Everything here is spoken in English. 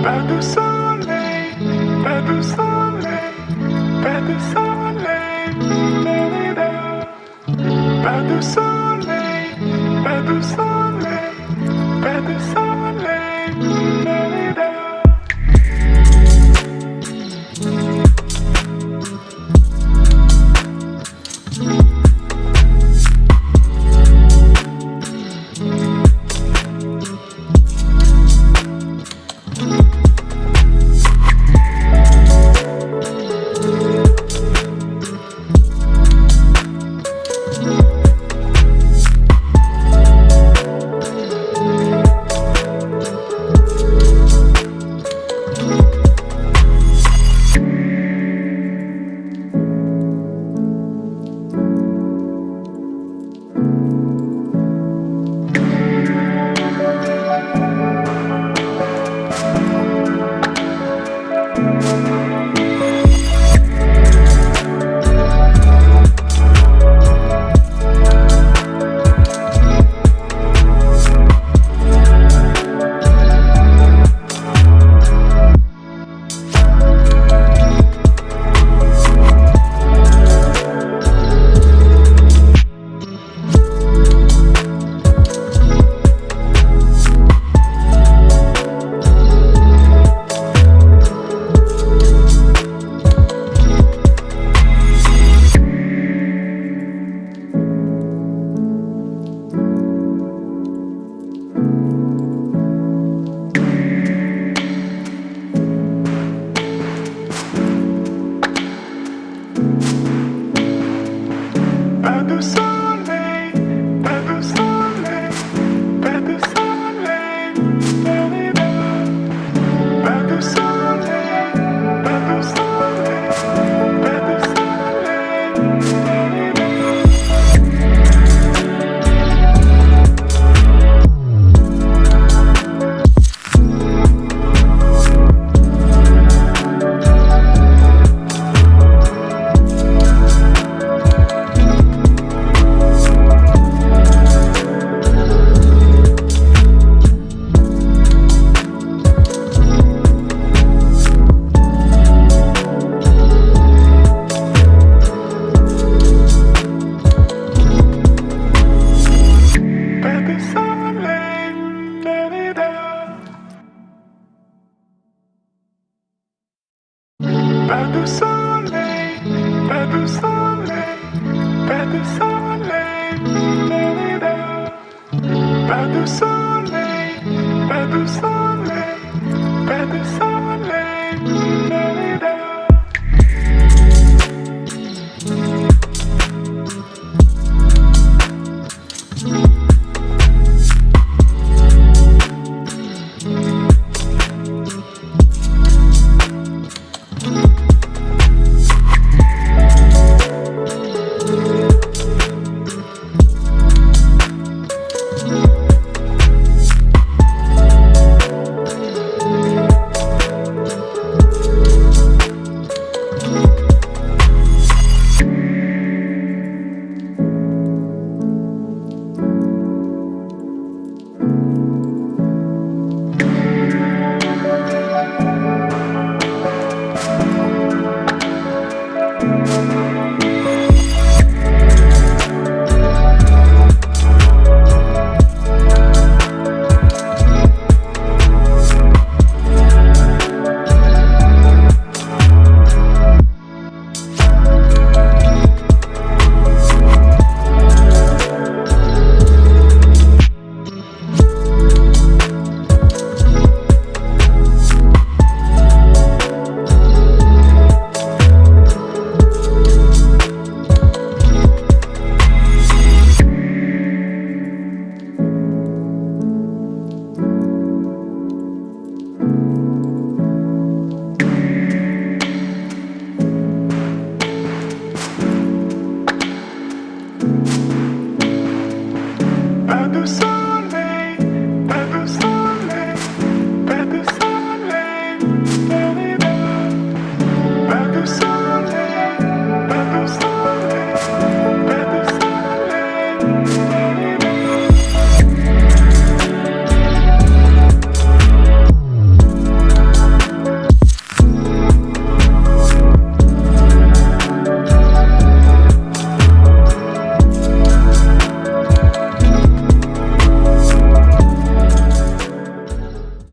Pas de soleil, pas de soleil, pas de soleil, da-da-da. Pas de soleil, pas de soleil, pas de soleil, da-da-da. Pas de soleil, pas de soleil, pas de soleil, da-da-da. Pas de soleil, pas de soleil, pas de soleil, da-da-da. Pas de soleil, da-da-da. Pas de soleil, pas de soleil, pas de soleil, da-da-da. Pas de soleil.